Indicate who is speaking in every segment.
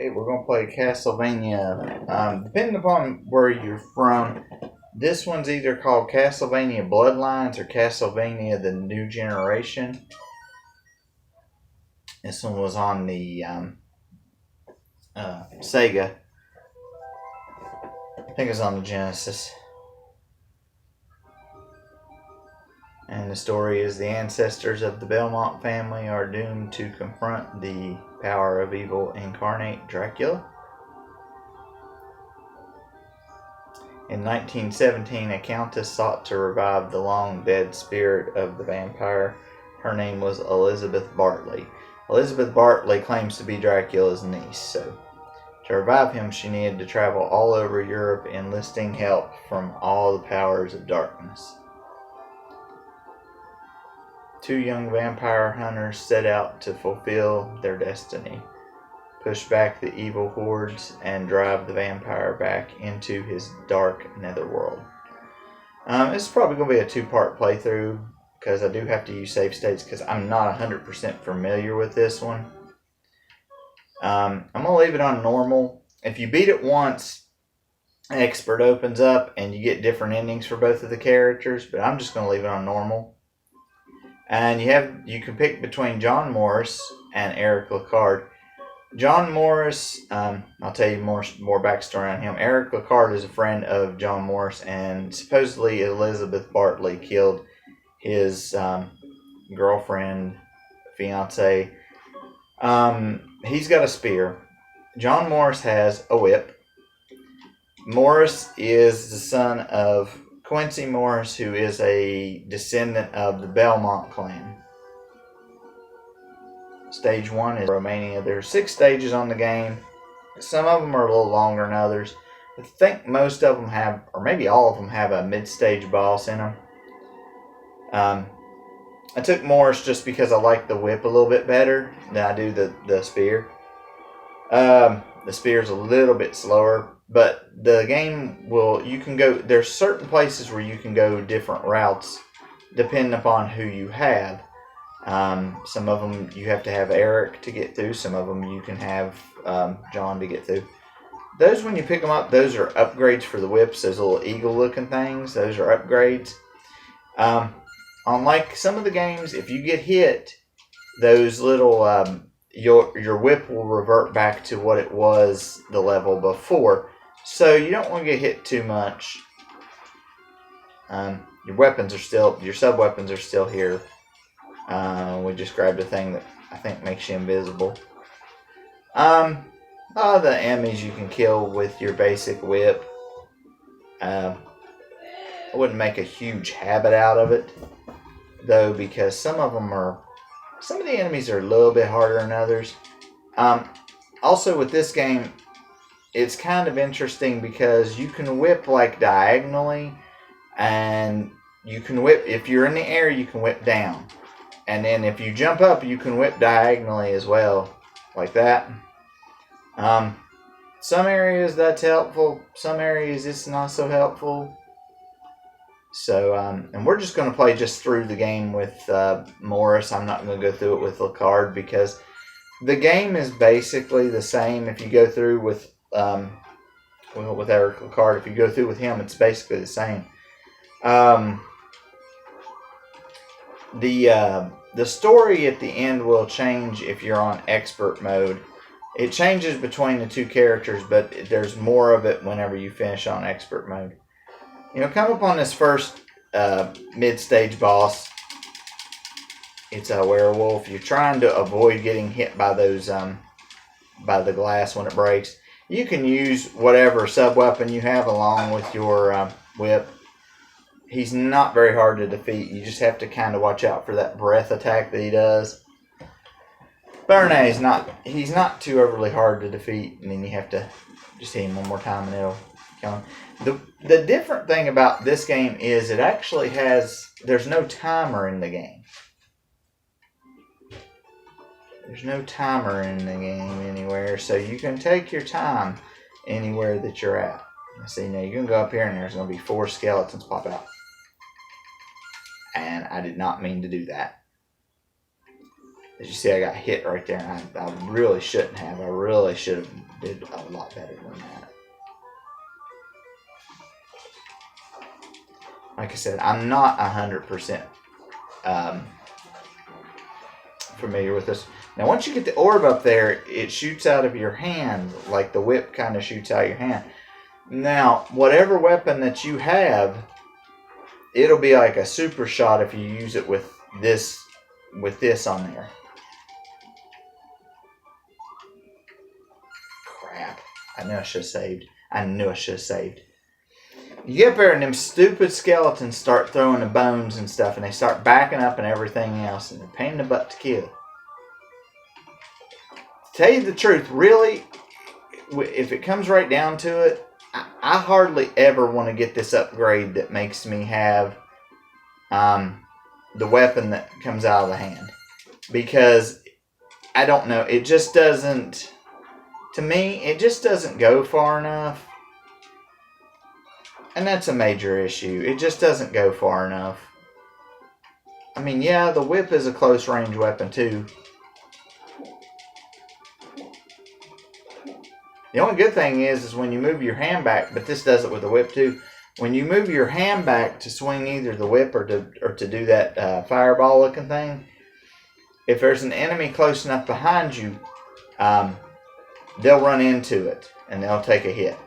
Speaker 1: Okay, we're going to play Castlevania. Depending upon where you're from, this one's either called Castlevania Bloodlines or Castlevania The New Generation. This one was on the Sega. I think it was on the Genesis. And the story is the ancestors of the Belmont family are doomed to confront the power of evil incarnate Dracula. In 1917, a countess sought to revive the long-dead spirit of the vampire. Her name was Elizabeth Bartley. Elizabeth Bartley claims to be Dracula's niece, so to revive him, she needed to travel all over Europe enlisting help from all the powers of darkness. Two young vampire hunters set out to fulfill their destiny, push back the evil hordes, and drive the vampire back into his dark netherworld. This is probably going to be a two-part playthrough because I do have to use save states because I'm not 100% familiar with this one. I'm going to leave it on normal. If you beat it once, expert opens up and you get different endings for both of the characters, but I'm just going to leave it on normal. And you can pick between John Morris and Eric Lacard. John Morris, I'll tell you more backstory on him. Eric Lacard is a friend of John Morris, and supposedly Elizabeth Bartley killed his girlfriend, fiance. He's got a spear. John Morris has a whip. Morris is the son of Quincy Morris, who is a descendant of the Belmont clan. Stage 1 is Romania. There are 6 stages on the game. Some of them are a little longer than others. I think most of them have, or maybe all of them have a mid-stage boss in them. I took Morris just because I like the whip a little bit better than I do the spear. The spear's a little bit slower, but the game there's certain places where you can go different routes depending upon who you have. Some of them you have to have Eric to get through. Some of them you can have John to get through. Those, when you pick them up, those are upgrades for the whips. Those little eagle-looking things, those are upgrades. Unlike some of the games, if you get hit, those little your whip will revert back to what it was the level before. So you don't want to get hit too much. Your sub-weapons are still here. We just grabbed a thing that I think makes you invisible. The enemies you can kill with your basic whip. I wouldn't make a huge habit out of it, though, because some of the enemies are a little bit harder than others. Also, with this game, it's kind of interesting because you can whip like diagonally, and you can whip, if you're in the air, you can whip down. And then if you jump up, you can whip diagonally as well, like that. Some areas that's helpful, some areas it's not so helpful. So, and we're just going to play just through the game with Morris. I'm not going to go through it with Lacard because the game is basically the same. If you go through with Eric Lacard, if you go through with him, it's basically the same. The story at the end will change if you're on expert mode. It changes between the two characters, but there's more of it whenever you finish on expert mode. Come up on this first mid-stage boss. It's a werewolf. You're trying to avoid getting hit by those by the glass when it breaks. You can use whatever sub-weapon you have along with your whip. He's not very hard to defeat. You just have to kind of watch out for that breath attack that he does. But no, he's not too overly hard to defeat, and then you have to just hit him one more time and it'll kill him. The different thing about this game is it actually there's no timer in the game. There's no timer in the game anywhere, so you can take your time anywhere that you're at. See, now you can go up here and there's going to be 4 skeletons pop out. And I did not mean to do that. As you see, I got hit right there, and I really shouldn't have. I really should have did a lot better than that. Like I said, I'm not 100% familiar with this. Now, once you get the orb up there, it shoots out of your hand, like the whip kind of shoots out of your hand. Now, whatever weapon that you have, it'll be like a super shot if you use it with this on there. Crap. I knew I should have saved. You get up there and them stupid skeletons start throwing the bones and stuff, and they start backing up and everything else, and they're a pain in the butt to kill. To tell you the truth, really, if it comes right down to it, I hardly ever want to get this upgrade that makes me have the weapon that comes out of the hand. Because, I don't know, it just doesn't, to me, it just doesn't go far enough. And that's a major issue. It just doesn't go far enough. I mean, yeah, the whip is a close range weapon too. The only good thing is when you move your hand back, but this does it with the whip too. When you move your hand back to swing either the whip or to do that fireball looking thing, if there's an enemy close enough behind you, they'll run into it and they'll take a hit.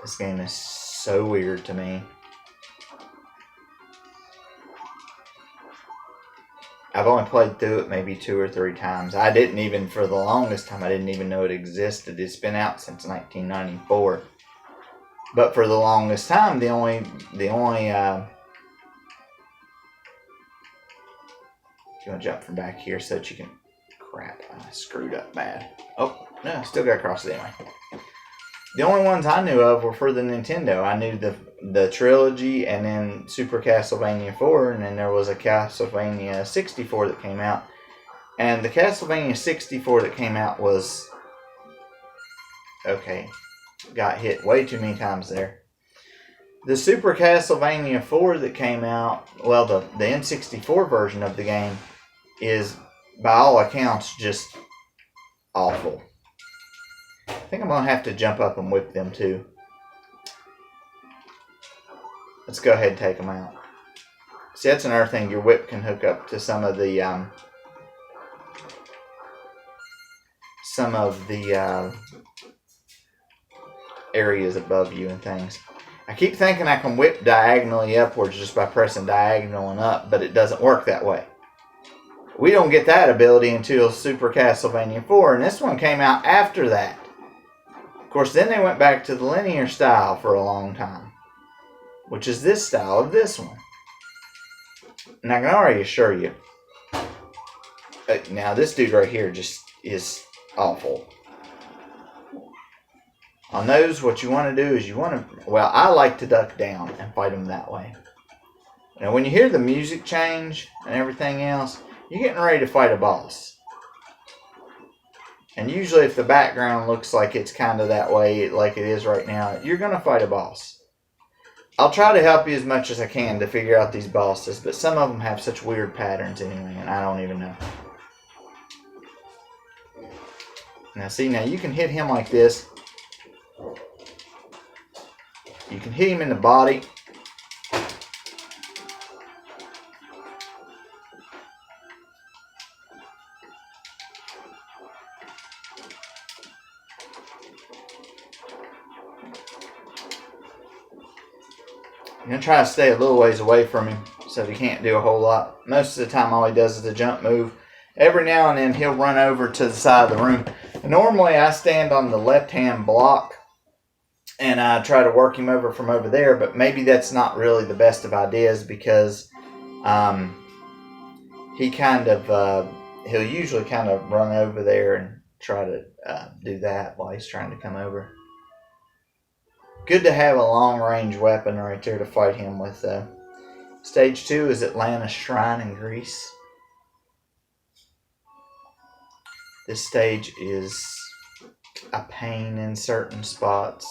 Speaker 1: This game is so weird to me. I've only played through it maybe 2 or 3 times. I didn't even, for the longest time, I didn't even know it existed. It's been out since 1994. But for the longest time, the only if you want to jump from back here so that you can, crap, I screwed up bad. Oh, no, I still got to cross it anyway. The only ones I knew of were for the Nintendo. I knew the trilogy and then Super Castlevania 4, and then there was a Castlevania 64 that came out. And the Castlevania 64 that came out was, okay, got hit way too many times there. The Super Castlevania 4 that came out, well, the N64 version of the game is, by all accounts, just awful. I think I'm going to have to jump up and whip them too. Let's go ahead and take them out. See, that's another thing. Your whip can hook up to some of the areas above you and things. I keep thinking I can whip diagonally upwards just by pressing diagonal and up, but it doesn't work that way. We don't get that ability until Super Castlevania 4, and this one came out after that. Of course, then they went back to the linear style for a long time, which is this style of this one. And I can already assure you, now this dude right here just is awful. On those, what you want to do is well, I like to duck down and fight them that way. Now, when you hear the music change and everything else, you're getting ready to fight a boss. And usually if the background looks like it's kind of that way, like it is right now, you're going to fight a boss. I'll try to help you as much as I can to figure out these bosses, but some of them have such weird patterns anyway, and I don't even know. Now see, now you can hit him like this. You can hit him in the body. I'm going to try to stay a little ways away from him so he can't do a whole lot. Most of the time all he does is a jump move. Every now and then he'll run over to the side of the room. And normally I stand on the left-hand block and I try to work him over from over there, but maybe that's not really the best of ideas because he kind of, he'll usually kind of run over there and try to do that while he's trying to come over. Good to have a long-range weapon right there to fight him with. Stage 2 is Atlantis Shrine in Greece. This stage is a pain in certain spots.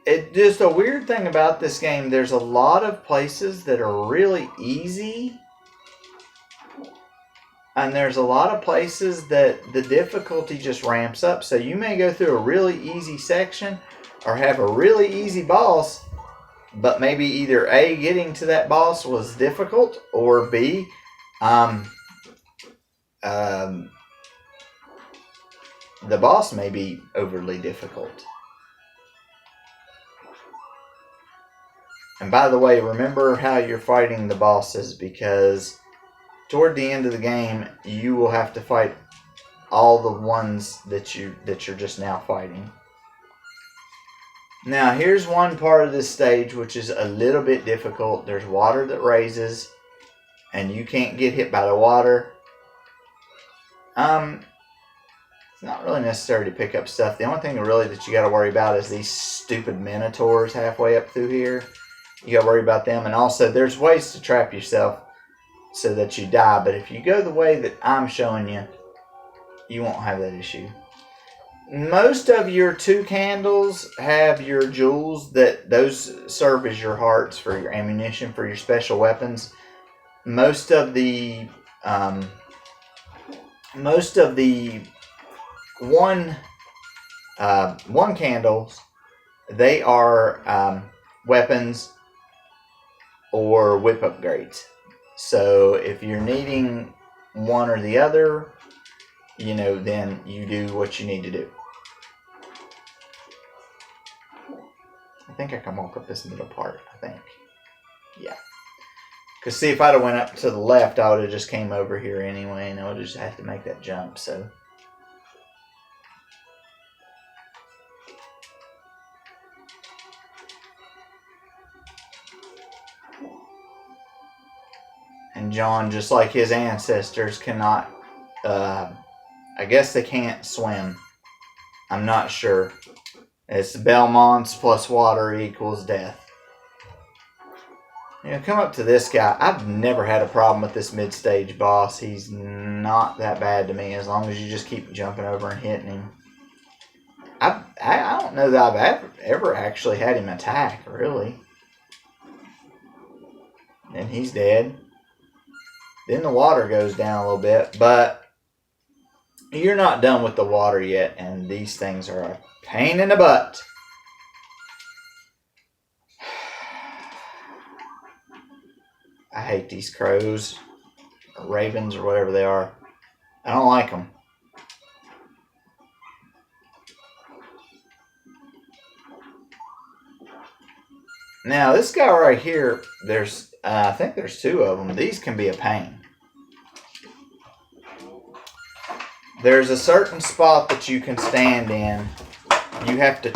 Speaker 1: It just a weird thing about this game, there's a lot of places that are really easy, and there's a lot of places that the difficulty just ramps up. So you may go through a really easy section or have a really easy boss, but maybe either A, getting to that boss was difficult, or B, the boss may be overly difficult. And by the way, remember how you're fighting the bosses, because toward the end of the game, you will have to fight all the ones that you're just now fighting. Now, here's one part of this stage which is a little bit difficult. There's water that raises, and you can't get hit by the water. It's not really necessary to pick up stuff. The only thing really that you got to worry about is these stupid minotaurs halfway up through here. You got to worry about them. And also, there's ways to trap yourself so that you die. But if you go the way that I'm showing you, you won't have that issue. Most of your 2 candles have your jewels. Those serve as your hearts for your ammunition, for your special weapons. Most of the one candles, they are weapons or whip upgrades. So if you're needing one or the other, then you do what you need to do. I think I can walk up this middle part, I think. Yeah. Because see, if I'd have went up to the left, I would have just came over here anyway, and I would just have to make that jump, so. And John, just like his ancestors, cannot, I guess they can't swim. I'm not sure. It's Belmonts plus water equals death. Come up to this guy. I've never had a problem with this mid-stage boss. He's not that bad to me, as long as you just keep jumping over and hitting him. I don't know that I've ever actually had him attack, really. And he's dead. Then the water goes down a little bit, but you're not done with the water yet, and these things are a pain in the butt. I hate these crows, or ravens, or whatever they are. I don't like them. Now, this guy right here, I think there's 2 of them. These can be a pain. There's a certain spot that you can stand in. You have to,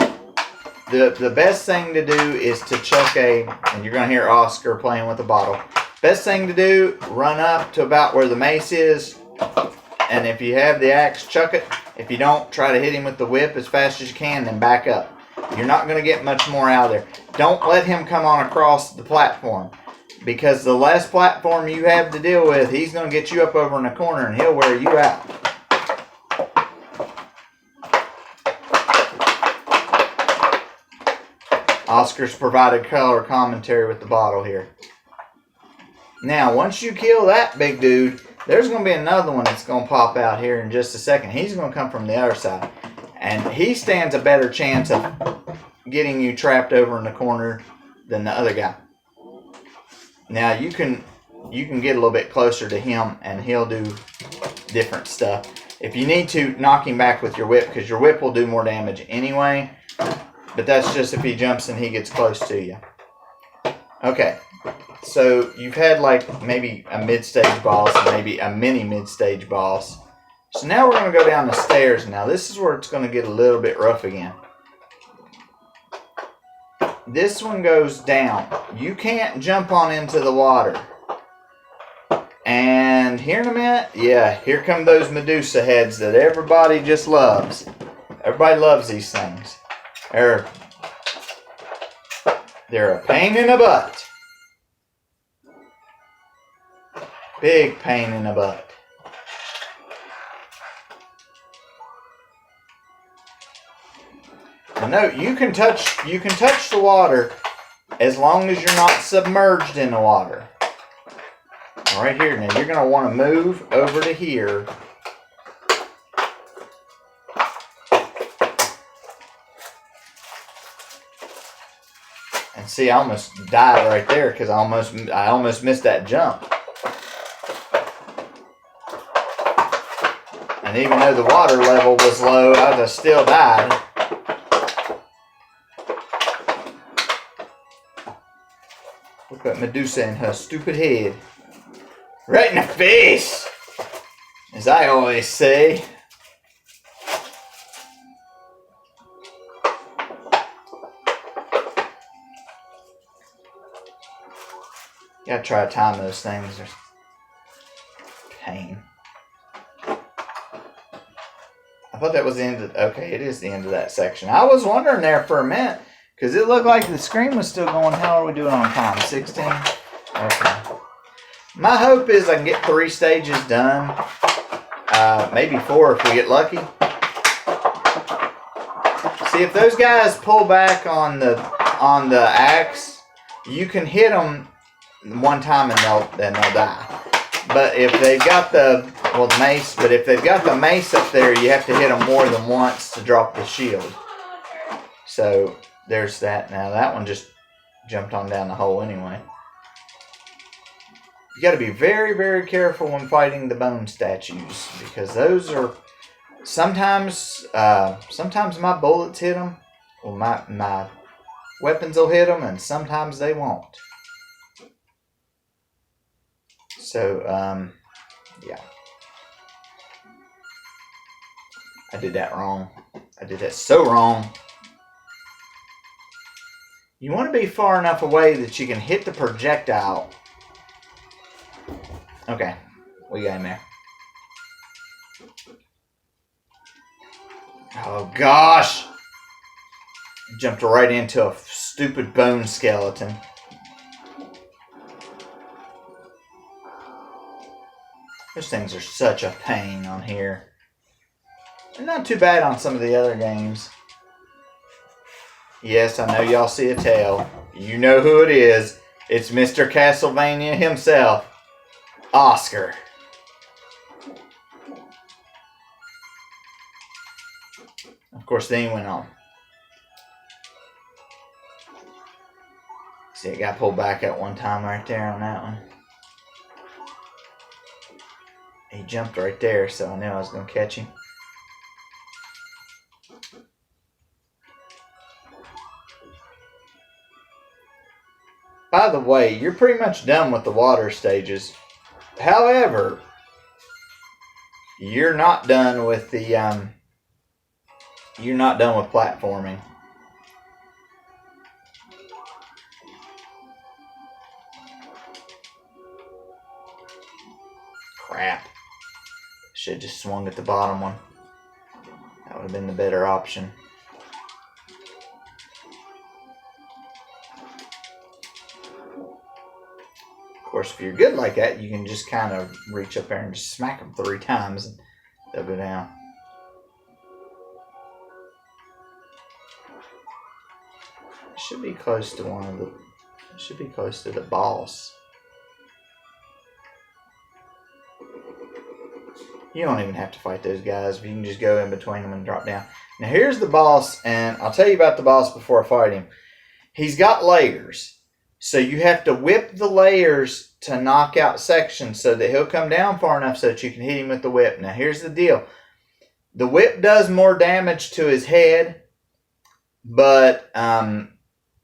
Speaker 1: the best thing to do is to chuck and you're going to hear Oscar playing with a bottle. Best thing to do, run up to about where the mace is, and if you have the axe, chuck it. If you don't, try to hit him with the whip as fast as you can, then back up. You're not going to get much more out of there. Don't let him come on across the platform, because the less platform you have to deal with, he's going to get you up over in the corner and he'll wear you out. Oscar's provided color commentary with the bottle here. Now, once you kill that big dude, there's going to be another one that's going to pop out here in just a second. He's going to come from the other side. And he stands a better chance of getting you trapped over in the corner than the other guy. Now, you can get a little bit closer to him, and he'll do different stuff. If you need to, knock him back with your whip, because your whip will do more damage anyway. But that's just if he jumps and he gets close to you. Okay. So you've had like maybe a mid-stage boss, maybe a mini mid-stage boss. So now we're going to go down the stairs. Now this is where it's going to get a little bit rough again. This one goes down. You can't jump on into the water. And here in a minute, yeah, here come those Medusa heads that everybody just loves. Everybody loves these things. They're a pain in the butt. Big pain in the butt. Well, no, you can touch the water as long as you're not submerged in the water. Right here. Now you're going to want to move over to here. And see, I almost died right there because I almost missed that jump. And even though the water level was low, I still died. Look at Medusa and her stupid head. Right in the face! As I always say. You gotta try to time those things. There's pain. I thought that was the end of... Okay, it is the end of that section. I was wondering there for a minute. Because it looked like the screen was still going. How are we doing on time? 16? Okay. My hope is I can get 3 stages done. Maybe 4 if we get lucky. See, if those guys pull back on the axe, you can hit them one time and they'll die. But if they've got the mace, but if they've got the mace up there, you have to hit them more than once to drop the shield. So there's that. Now that one just jumped on down the hole anyway. You got to be very, very careful when fighting the bone statues because those are sometimes my bullets hit them, or my weapons will hit them, and sometimes they won't. So yeah, I did that wrong. I did that so wrong. You want to be far enough away that you can hit the projectile. Okay, we got him there. Oh gosh! Jumped right into a stupid bone skeleton. Those things are such a pain on here. And not too bad on some of the other games. Yes, I know y'all see a tail. You know who it is. It's Mr. Castlevania himself. Oscar. Of course, then he went on. See, it got pulled back at one time right there on that one. He jumped right there, so I knew I was going to catch him. By the way, you're pretty much done with the water stages. However, you're not done with the you're not done with platforming. Crap. Should have just swung at the bottom one. That would have been the better option. Of course, if you're good like that, you can just kind of reach up there and just smack them 3 times and they'll go down. It should be close to it should be close to the boss. You don't even have to fight those guys. You can just go in between them and drop down. Now here's the boss, and I'll tell you about the boss before I fight him. He's got layers. So you have to whip the layers to knock out sections so that he'll come down far enough so that you can hit him with the whip. Now here's the deal. The whip does more damage to his head, but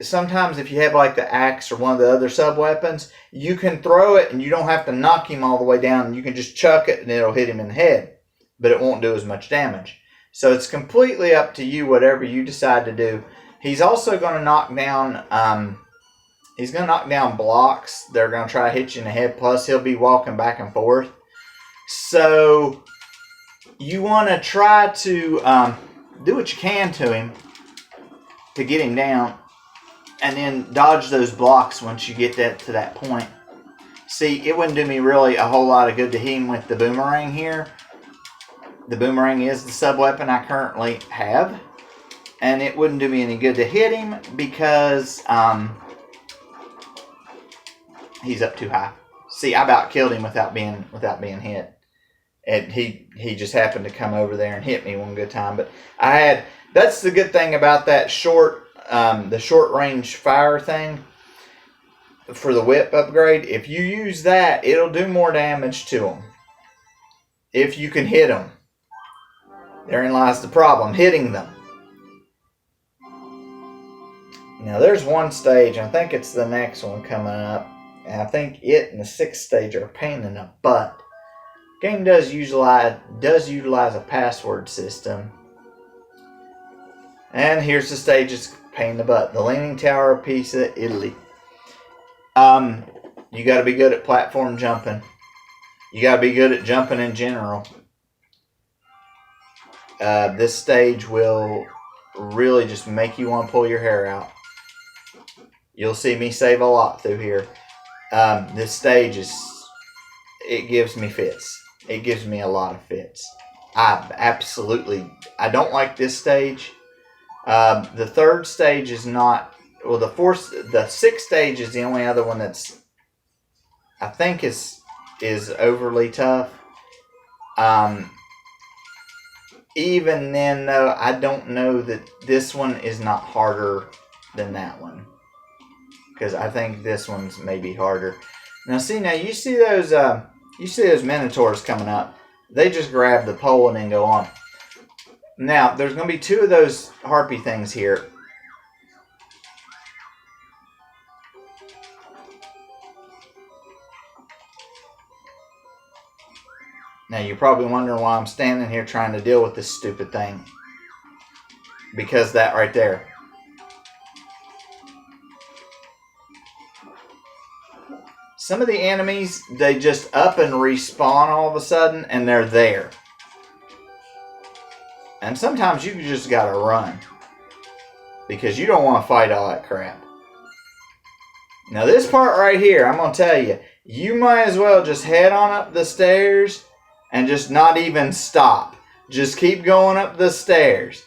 Speaker 1: sometimes if you have like the axe or one of the other sub-weapons, you can throw it and you don't have to knock him all the way down. You can just chuck it and it'll hit him in the head, but it won't do as much damage. So it's completely up to you, whatever you decide to do. He's also going to knock down... he's going to knock down blocks. They're going to try to hit you in the head. Plus, he'll be walking back and forth. So, you want to try to do what you can to him to get him down. And then dodge those blocks once you get to that point. See, it wouldn't do me really a whole lot of good to hit him with the boomerang here. The boomerang is the sub-weapon I currently have. and it wouldn't do me any good to hit him because he's up too high. See, I about killed him without being hit. And he just happened to come over there and hit me one good time. But that's the good thing about that the short range fire thing for the whip upgrade. If you use that, it'll do more damage to them. If you can hit them. Therein lies the problem, hitting them. Now there's one stage, I think it's the next one coming up. And I think it and the 6th stage are a pain in the butt. Game does utilize a password system. And here's the stage that's a pain in the butt. The Leaning Tower of Pisa, Italy. You got to be good at platform jumping. You got to be good at jumping in general. This stage will really just make you want to pull your hair out. You'll see me save a lot through here. This stage it gives me fits. It gives me a lot of fits. I don't like this stage. The 3rd stage is not, well, the 6th stage is the only other one that's, I think is overly tough. Even then, though, I don't know that this one is not harder than that one. Because I think this one's maybe harder. Now, you see those Minotaurs coming up. They just grab the pole and then go on. Now, there's going to be 2 of those harpy things here. Now, you're probably wondering why I'm standing here trying to deal with this stupid thing. Because that right there. Some of the enemies, they just up and respawn all of a sudden, and they're there. And sometimes you just gotta run. Because you don't want to fight all that crap. Now this part right here, I'm going to tell you, you might as well just head on up the stairs and just not even stop. Just keep going up the stairs.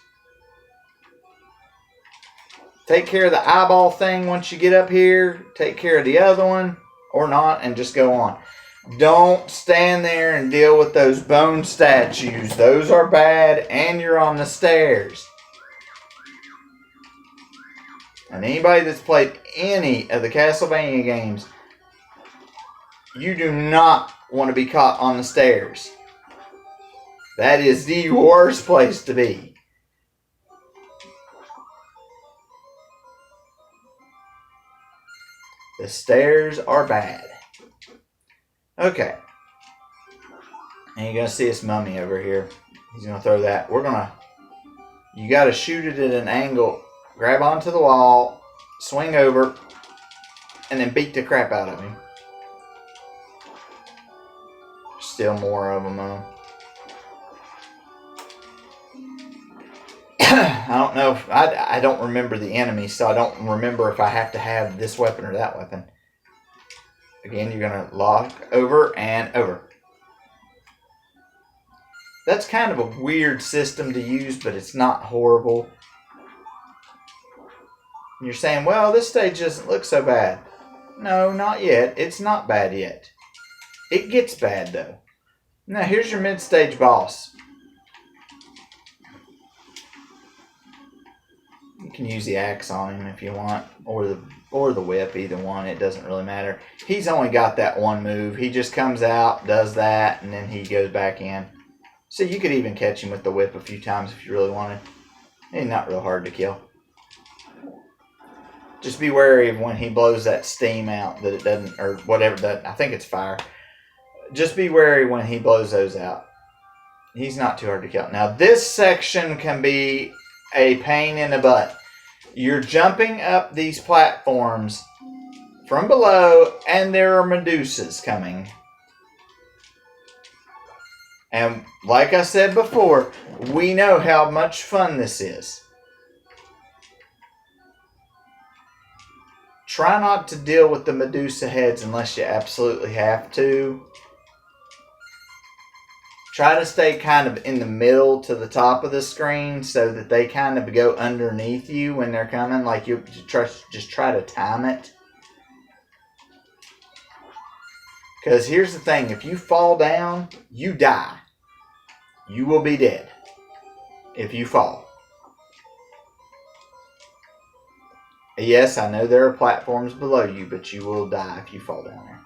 Speaker 1: Take care of the eyeball thing once you get up here. Take care of the other one. Or not, and just go on. Don't stand there and deal with those bone statues. Those are bad, and you're on the stairs. And anybody that's played any of the Castlevania games, you do not want to be caught on the stairs. That is the worst place to be. The stairs are bad. Okay. And you're going to see this mummy over here. He's going to throw that. You got to shoot it at an angle. Grab onto the wall. Swing over. And then beat the crap out of him. Still more of them though. I don't know if I don't remember the enemies, so I don't remember if I have to have this weapon or that weapon. Again, you're going to lock over and over. That's kind of a weird system to use, but it's not horrible. And you're saying, well, this stage doesn't look so bad. No, not yet. It's not bad yet. It gets bad, though. Now, here's your mid-stage boss. You can use the axe on him if you want, or the whip, either one. It doesn't really matter. He's only got that one move. He just comes out, does that, and then he goes back in. So you could even catch him with the whip a few times if you really wanted. He's not real hard to kill. Just be wary of when he blows that steam out, that it doesn't, or whatever, that I think it's fire. Just be wary when he blows those out. He's not too hard to kill. Now this section can be a pain in the butt. You're jumping up these platforms from below, and there are Medusas coming. And like I said before, we know how much fun this is. Try not to deal with the Medusa heads unless you absolutely have to. try to stay kind of in the middle to the top of the screen so that they kind of go underneath you when they're coming. Like you just try to time it. Because here's the thing. If you fall down, you die. You will be dead if you fall. Yes, I know there are platforms below you, but you will die if you fall down there.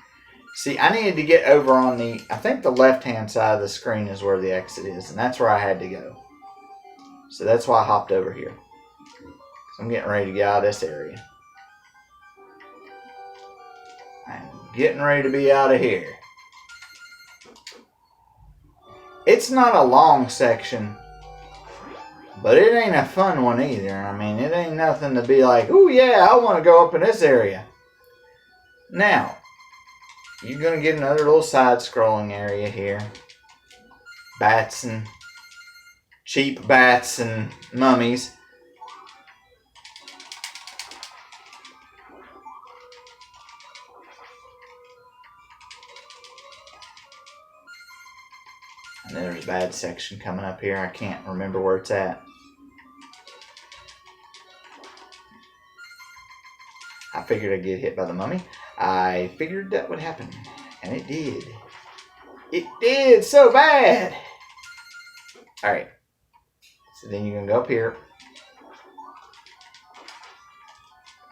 Speaker 1: See, I needed to get over on I think the left-hand side of the screen is where the exit is, and that's where I had to go. So that's why I hopped over here. So I'm getting ready to get out of this area. I'm getting ready to be out of here. It's not a long section, but it ain't a fun one either. I mean, it ain't nothing to be like, oh yeah, I want to go up in this area. Now, you're going to get another little side-scrolling area here. Bats and cheap bats and mummies. And there's a bad section coming up here. I can't remember where it's at. I figured I'd get hit by the mummy. I figured that would happen. And it did. It did so bad. Alright. So then you're going to go up here.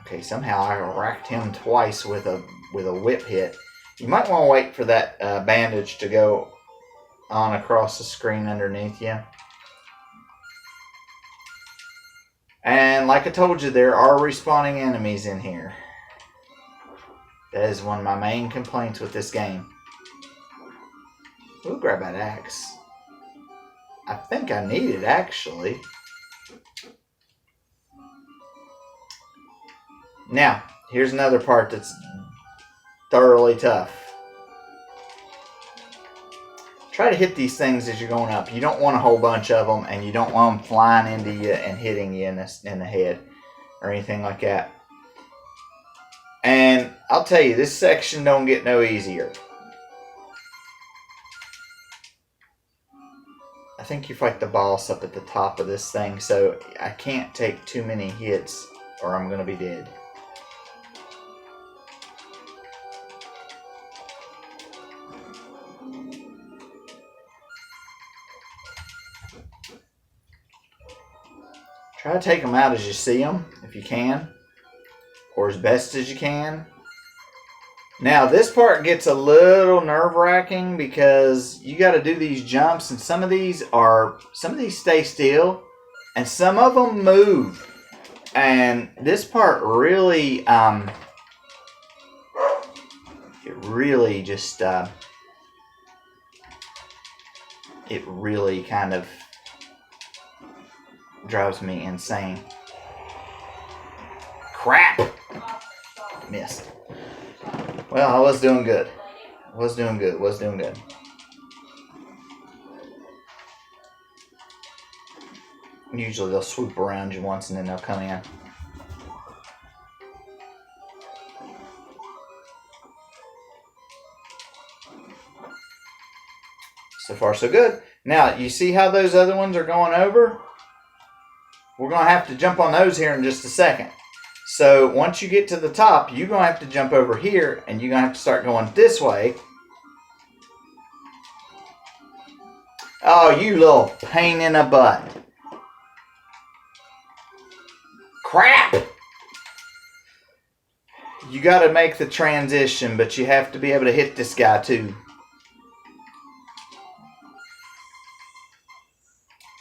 Speaker 1: Okay, somehow I racked him twice with a whip hit. You might want to wait for that bandage to go on across the screen underneath you. And like I told you, there are respawning enemies in here. That is one of my main complaints with this game. We'll grab that axe. I think I need it, actually. Now, here's another part that's thoroughly tough. Try to hit these things as you're going up. You don't want a whole bunch of them, and you don't want them flying into you and hitting you in the head or anything like that. And I'll tell you, this section don't get no easier. I think you fight the boss up at the top of this thing, so I can't take too many hits or I'm going to be dead. Try to take them out as you see them, if you can, or as best as you can. Now, this part gets a little nerve-wracking because you got to do these jumps, and some of these stay still, and some of them move. And this part really, it really just, it really kind of drives me insane. Crap! Missed. Well, I was doing good. Was doing good. Usually they'll swoop around you once and then they'll come in. So far, so good. Now, you see how those other ones are going over? We're going to have to jump on those here in just a second. So once you get to the top, you're going to have to jump over here, and you're going to have to start going this way. Oh, you little pain in the butt. Crap! You got to make the transition, but you have to be able to hit this guy too.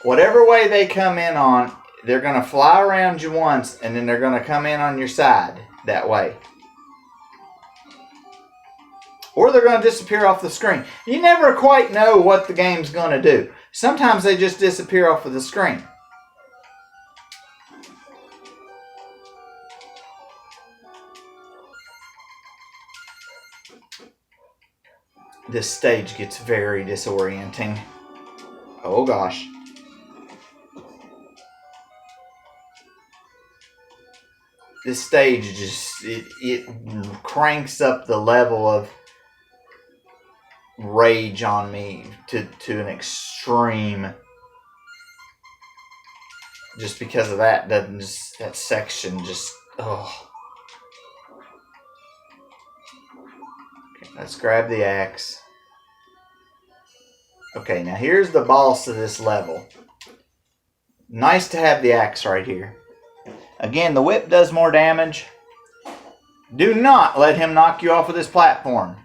Speaker 1: Whatever way they come in on, they're going to fly around you once, and then they're going to come in on your side that way. Or they're going to disappear off the screen. You never quite know what the game's going to do. Sometimes they just disappear off of the screen. This stage gets very disorienting. Oh gosh. This stage just, it cranks up the level of rage on me to an extreme. Just because of that, that section just, oh. Okay, let's grab the axe. Okay, now here's the boss of this level. Nice to have the axe right here. Again, the whip does more damage. Do not let him knock you off of this platform.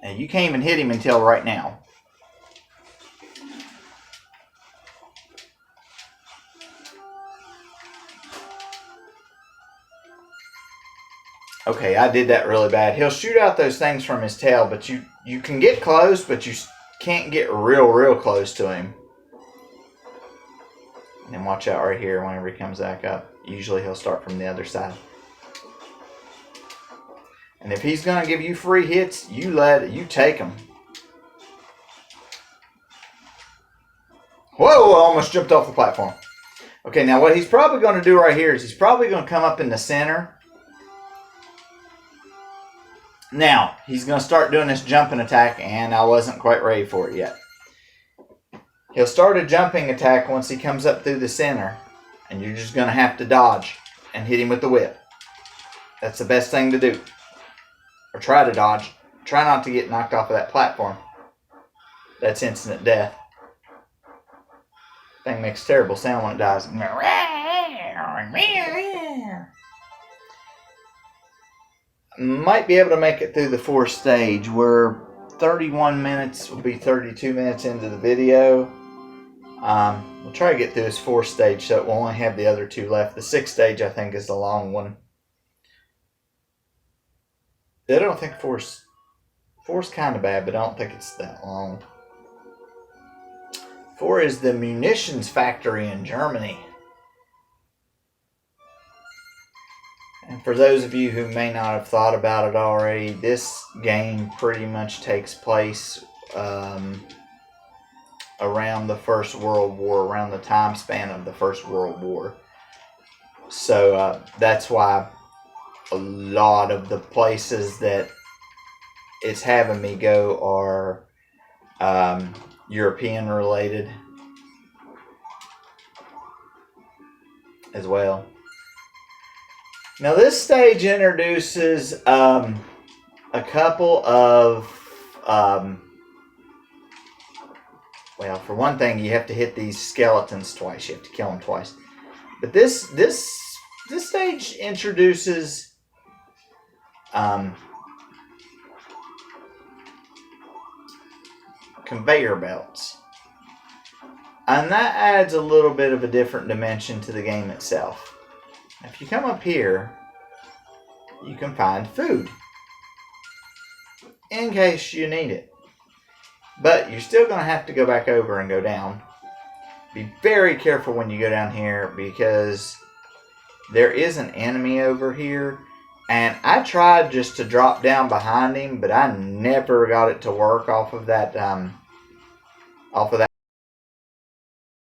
Speaker 1: And you can't even hit him until right now. Okay, I did that really bad. He'll shoot out those things from his tail, but you can get close, but you can't get real close to him. And then watch out right here whenever he comes back up. Usually he'll start from the other side. And if he's going to give you free hits, you take them. Whoa, I almost jumped off the platform. Okay, now what he's probably going to do right here is he's probably going to come up in the center. Now, he's going to start doing this jumping attack, and I wasn't quite ready for it yet. He'll start a jumping attack once he comes up through the center, and you're just going to have to dodge and hit him with the whip. That's the best thing to do. Or try to dodge. Try not to get knocked off of that platform. That's instant death. Thing makes a terrible sound when it dies. Might be able to make it through the fourth stage. We're 31 minutes, will be 32 minutes into the video. We'll try to get through this fourth stage so we'll only have the other two left. The sixth stage, I think, is the long one. I don't think four's kind of bad, but I don't think it's that long. 4 is the munitions factory in Germany. And for those of you who may not have thought about it already, this game pretty much takes place around the First World War, around the time span of the First World War. So that's why a lot of the places that it's having me go are European related as well. Now this stage introduces a couple of well, for one thing, you have to hit these skeletons twice. You have to kill them twice. But this stage introduces conveyor belts. And that adds a little bit of a different dimension to the game itself. If you come up here, you can find food in case you need it. But you're still going to have to go back over and go down. Be very careful when you go down here because there is an enemy over here. And I tried just to drop down behind him, but I never got it to work off of that